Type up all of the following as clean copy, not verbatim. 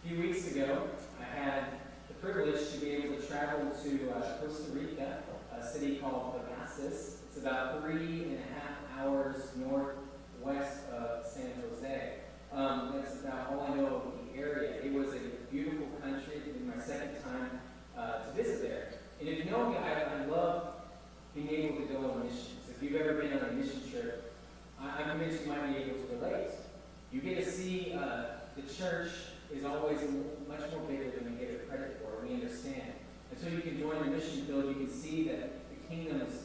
few weeks ago, I had the privilege to be able to travel to Costa Rica, a city called It's about 3.5 hours northwest of San Jose. That's about all I know of the area. It was a beautiful country. It was my second time to visit there. And if you know me, I love being able to go on missions. If you've ever been on a mission trip, I'm convinced you might be able to relate. You get to see the church is always much more bigger than we give it credit for. We understand. And so you can join the mission field. You can see that the kingdom is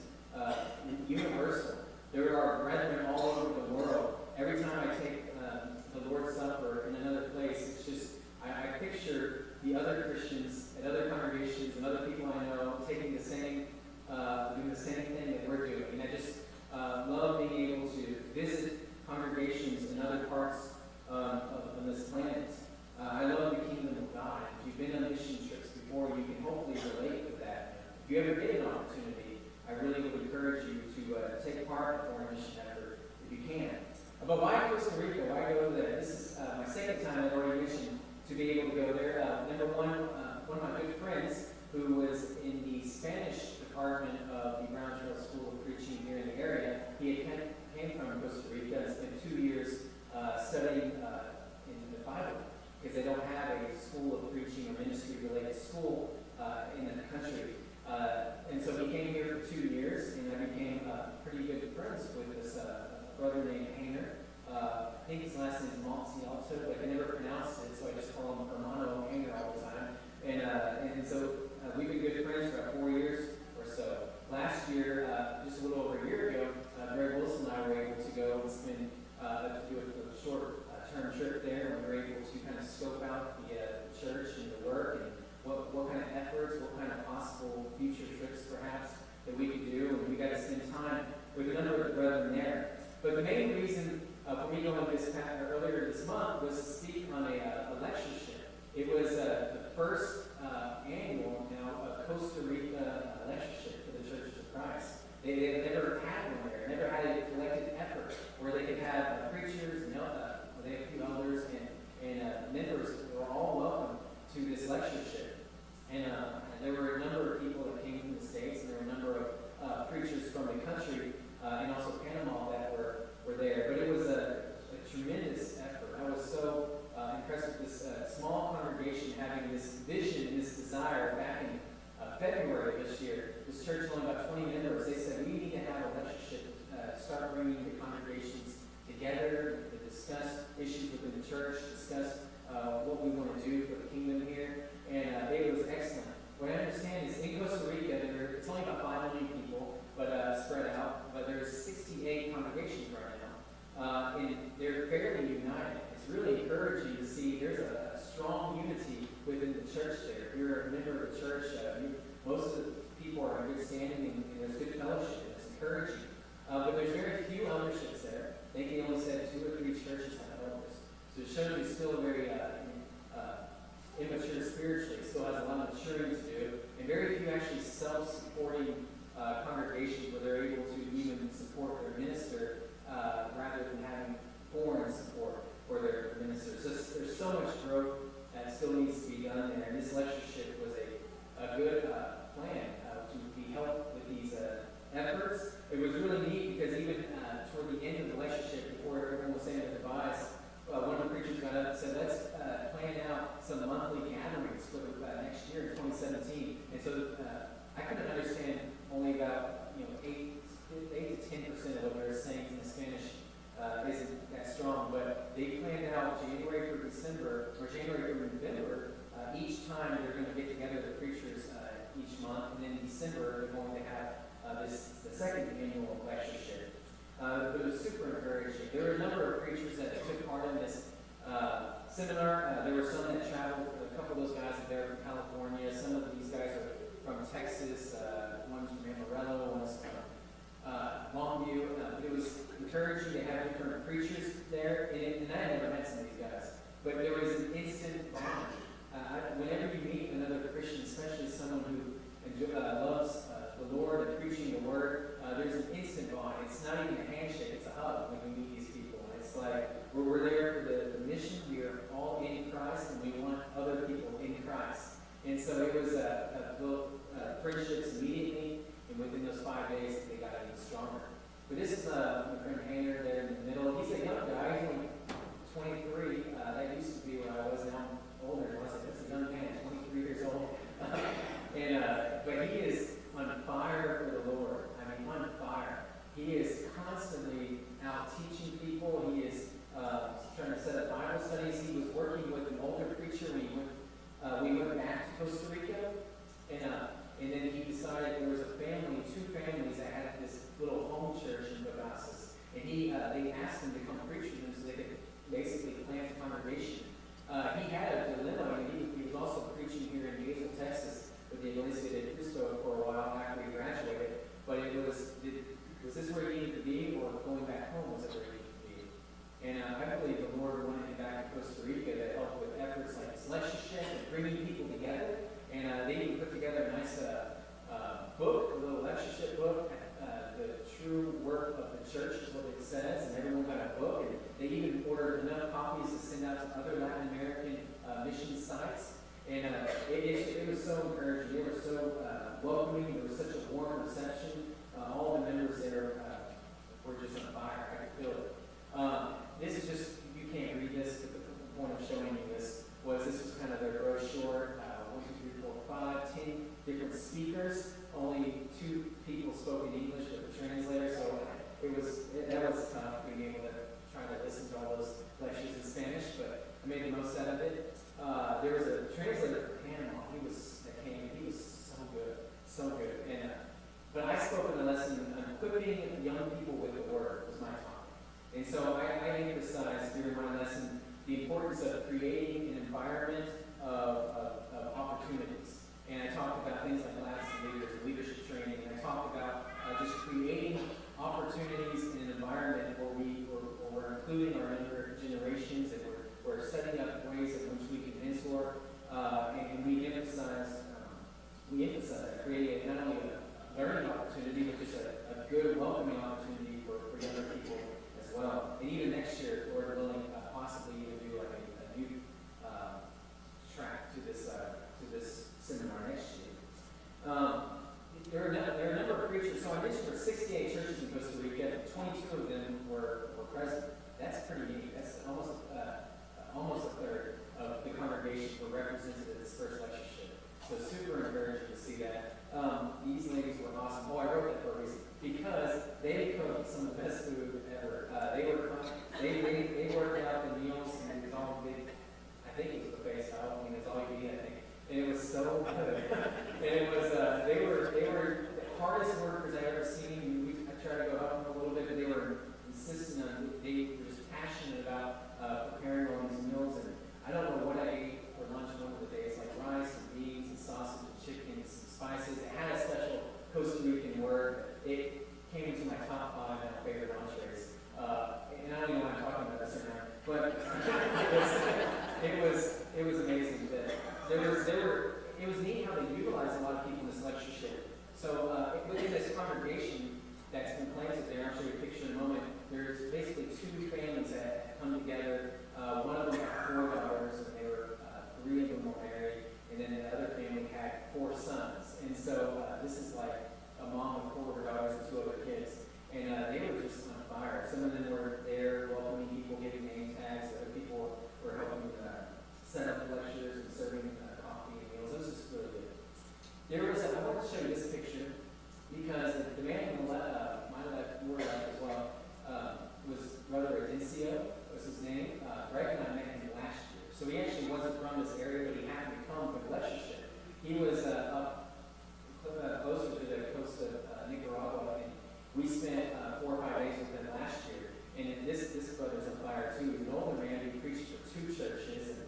universal. There are brethren all over the world. Every time I take the Lord's Supper in another place, it's just, I picture the other Christians at other congregations and other people I know taking the same, doing the same thing that we're doing. And I just love being able to visit congregations in other parts on this planet. I love the kingdom of God. If you've been on mission trips before, you can hopefully relate with that. If you ever get an opportunity, I really would encourage you to take part in a foreign mission effort if you can. But why Costa Rica? Why go there? This is my second time I've already mentioned to be able to go there. Number one of my good friends who was in the Spanish department of the Brown Trail School of Preaching here in the area, he came from Costa Rica and spent 2 years studying in the Bible, because they don't have a school of preaching or ministry-related school in the country. And so he came here for 2 years, and I became pretty good friends with this brother named Hayner. I think his last name is Montialto, but I can never pronounce it, so I just call him Hermano Hayner all the time. And so we've been good friends for about 4 years or so. Last year, just a little over a year ago, Greg Wilson and I were able to go and spend do a short-term trip there, and we were able to kind of scope out the church and the work and what kind of efforts, what kind of possible future trips perhaps that we could do, and we got to spend time with a number of the brethren there. But the main reason for me going earlier this month was to speak on a lectureship. It was the first annual now Costa Rica lectureship for the Churches of Christ. They had never had one there, never had a collective effort where they could have preachers, and they had a few elders, and members who were all welcome to this lectureship. And there were a number of people that came from the States, and there were a number of preachers from the country, and also Panama that were there. But it was a tremendous effort. I was so impressed with this small congregation having this vision and this desire back in February of this year. This church only about 20 members. They said, we need to have a lectureship, start bringing the congregations together to discuss issues within the church, discuss what we want to do for the kingdom here. And it was excellent. What I understand is in Costa Rica, it's only about 5 million people, but spread out. But there's 68 congregations right now, and they're fairly united. It's really encouraging to see there's a strong unity within the church there. If you're a member of the church, most of the people are in good standing, and there's good fellowship. It's encouraging. But there's very few elderships there. I think he only said 2 or 3 churches have elders. So it shows he's still very immature spiritually, still has a lot of maturing to do, and very few actually self-supporting congregations where they're able to even support their minister rather than having foreign support for their ministers. So there's so much growth that still needs to be done there, and this lectureship was a good plan to be helped with these efforts. It was really neat because even toward the end of the lectureship, before everyone was saying their goodbyes, one of the preachers got up and said, let's plan out some monthly gatherings for next year in 2017. And so I couldn't understand only about 8 to 10% of what they were saying in the Spanish isn't that strong, but they planned out January through December, or January through November. Each time they're going to get together the preachers each month, and then in December they're going to have the second annual lectureship. But it was super encouraging. There were a number of preachers that took part in this seminar. There were some that traveled. A couple of those guys are there from California. Some of these guys are from Texas. One's from Amarillo. One's from Longview. It was encouraging to have different preachers there. And I had never met some of these guys. But there was an instant bond. Whenever you meet another Christian, especially someone who loves the Lord and preaching the Word, there's an instant bond. It's not even a handshake, it's a hug when you meet these people. And it's like, we're there for the mission. We are all in Christ, and we want friendships immediately, and within those 5 days, they got even stronger. But this is my friend Hayner there in the middle. He's a young guy. He's only 23. That used to be where I was. Now I'm older. And I was like, that's a young man, 23 years old. But he is on fire for the Lord. I mean, on fire. He is constantly out teaching people. He is trying to set up Bible studies. He was working with an older preacher when we went back to Costa Rica. And then he decided there was two families that had this little home church in Bagaces. And they asked him to come preach with them so they could basically plant a congregation. He had a dilemma, and he was also preaching here in Gainesville, Texas, with the Iglesia de Cristo for a while after he graduated. But was this where he needed to be, or going back home was it where he needed to be? And I believe the Lord wanted him back to Costa Rica to help with efforts like this lectureship and bringing people together. And they even put together a nice book, a little lectureship book, The True Work of the Church is what it says, and everyone got a book, and they even ordered enough copies to send out to other Latin American mission sites. And it was so encouraging. They were so welcoming. There was such a warm reception. All the members there were just on fire. I could feel it. This is just, you can't read this, but the point of showing you this was kind of their brochure. 1, 2, 3, 4, 5, 10 different speakers. Only 2 people spoke in English with a translator, so that was tough being able to try to listen to all those lectures in Spanish, but I made the most out of it. There was a translator from Panama. He was so good. But I spoke in the lesson on equipping young people with the Word was my topic. And so I emphasized during my lesson the importance of creating an environment of opportunities. And I talked about things like Latin leaders and leadership training, and I talked about just creating opportunities in an environment where we're including our younger generations, and we're setting up ways in which we can mentor, and we emphasize creating not only a learning opportunity, but just a good, welcoming opportunity for younger people as well. And even next year, Lord willing, possibly even do like a youth track to this seminar next year. There are a number of preachers. So I mentioned there were 68 churches in Costa Rica. 22 of them were present. That's pretty neat. That's almost a third of the congregation were represented at this first lectureship. So super encouraging to see that. These ladies were awesome. Oh, I wrote that for a reason. Because they cooked some of the best food ever. They worked out the meals, and it was all big. I think it was buffet style. I mean, it's all you eat, I think. And it was so good. And it was they were the hardest workers I've ever seen. I tried to go help them a little bit, but they were insistent on. They were just passionate about preparing all these meals. And I don't know what I ate for lunch one of the days, like rice and beans and sausage and chicken and some spices. It had a special Costa Rican word. It came into my top 5 of my favorite entrees. And I don't even know why I'm talking about this right now, but it was amazing. It was neat how they utilized a lot of people in this lectureship. So within this congregation that's been planted there, I'll show you a picture in a moment. There's basically 2 families that come together. One of them had 4 daughters, and 3 of them were married, and then the other family had 4 sons. And so this is like a mom with 4 daughters and 2 other kids. And they were just on fire. Some of them were there welcoming people, giving name tags. Other people were helping set up the lectures and serving coffee and meals. It was just really good. I want to show you this picture because the man on my left, your left as well, was Brother Adencio, was his name. Greg and I met him last year. So he actually wasn't from this area, but he happened to come for the lectureship. He was up closer to the coast of Nicaragua, and we spent 4 or 5 days with him last year. And this brother's on fire too. He's an older man who preached for 2 churches. And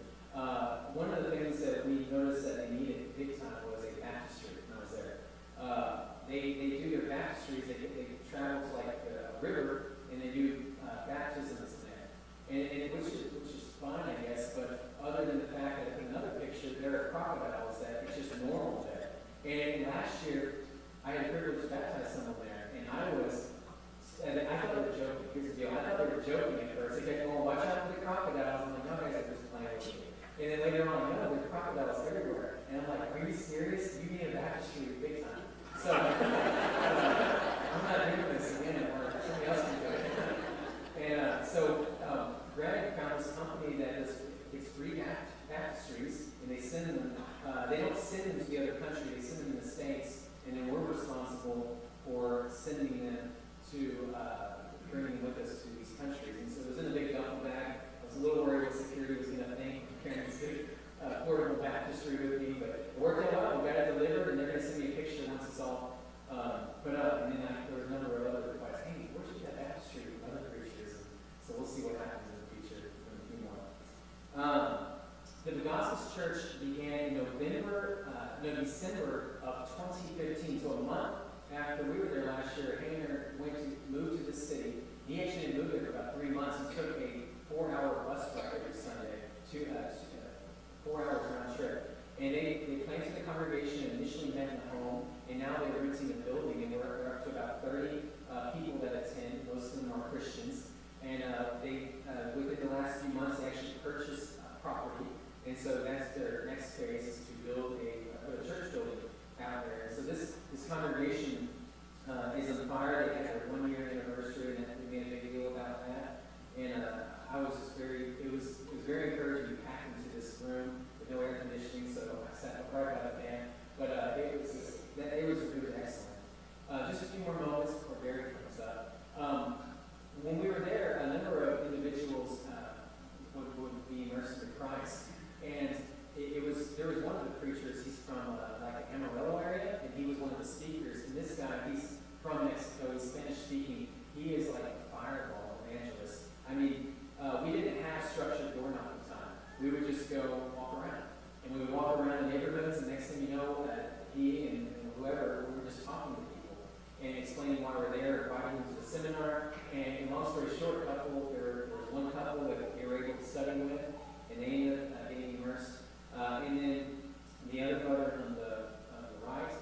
one of the things that we noticed that they needed big time was a baptistry when I was there. They do their baptistries. They travel to like a river, and they do baptisms in there. And which is fine, I guess. But other than the fact that in another picture there are crocodiles, that it's just normal there. And last year I had the privilege to baptize someone there, and I thought they were joking. Here's the deal. I thought they were joking at first. They kept going, watch out for the crocodiles. I'm like, no, guys are just playing with me. And then later on, no, there's crocodiles everywhere. And And I'm like, are you serious? You need a baptistry big time. So I'm not doing this again, or somebody else can do it. And so Greg found this company that it's free baptistries, and they send them. They don't send them to the other country; they send them in the States, and then we're responsible for sending them to bringing with us to these countries. And so it was in a big duffel bag. I was a little worried what security was going to think of carrying this big portable baptistry with me, but it worked out well. We got it delivered, and they're going to send me a picture once it's all put up. And then there was a number of other requests. Hey, where'd you get that baptistry with other preachers? So we'll see what happens in the future in a few more. The Gospels Church began in December of 2015, so a month after we were there last year. Hayner moved to the city. He actually moved there for about 3 months. He took a 4-hour bus ride every Sunday, 4 hours round trip. And they planted the congregation and initially met in a home, and now they're renting a building, and we're up to about 30 people that attend. Most of them are Christians. And within the last few months, they actually purchased property. And so that's their next phase, is to build a church building out there. And so this congregation is on fire. They had their 1-year anniversary, and we made a big deal about that. And I was just it was very encouraging to pack into this room with no air conditioning, so I sat right by the fan. But it was excellent. Just a few more moments before Barry comes up. When we were there, a number of individuals would be immersed in Christ. And there was one of the preachers, he's from like the Amarillo area, and he was one of the speakers. And this guy, he's from Mexico, he's Spanish speaking. He is like a fireball evangelist. I mean, we didn't have structured door knocking time. We would just go walk around. And we would walk around the neighborhoods, and next thing you know, he and whoever, we were just talking to people and explaining why we're there, inviting them to the seminar. And long story short, there was one couple that they were able to study with, and they ended up getting immersed. And then the other brother on the right,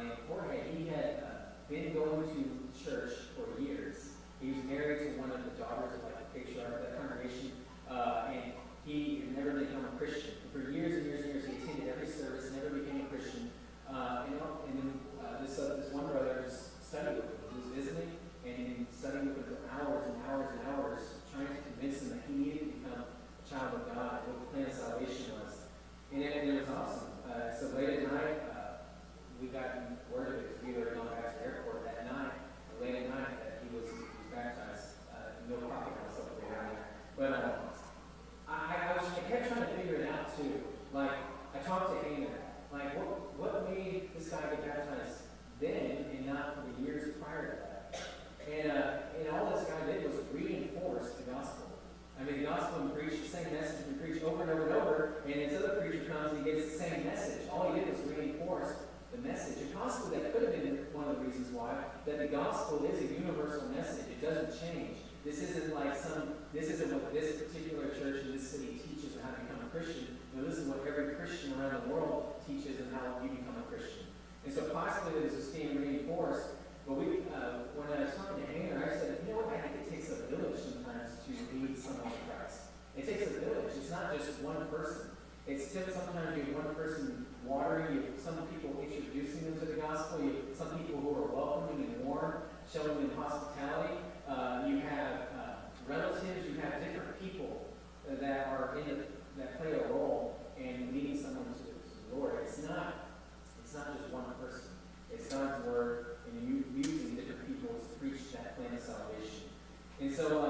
named Jorge, he had been going to church for years. He was married to one of the daughters of the patriarch of that congregation, and he had never become a Christian. For years and years and years, he attended every service, never became a Christian. And then this one brother just studied with him. He was visiting and studying with him for hours and hours and hours, trying to convince him that he needed to become a child of God, what the plan of salvation was. And it was awesome. So late at night, we got word of it because we were going back to the airport that night. Late at night, that he was baptized. No coffee house up there. But I kept trying to figure it out too. Like, I talked to Hannah. Like, what made this guy get baptized then and not for the years prior to that? And all this guy did was reinforce the gospel. I mean, the gospel and preached the same message and preached over and over and over, and this other preacher comes and he gives the same message. All he did was reinforce the message. And possibly that could have been one of the reasons why, that the gospel is a universal message. It doesn't change. This isn't what this particular church in this city teaches on how to become a Christian. No, this is what every Christian around the world teaches on how you become a Christian. And so possibly this is being reinforced. But when I was talking to Hannah, I said, you know what, I think it takes a village sometimes to lead someone to Christ. It takes a village. It's not just one person. Sometimes you have one person watering, you have some people introducing them to the gospel, you have some people who are welcoming and warm, showing them hospitality. You have relatives, you have different people that play a role in leading someone to the Lord. It's not just one person. It's God's word, and you using different people to preach that plan of salvation. And so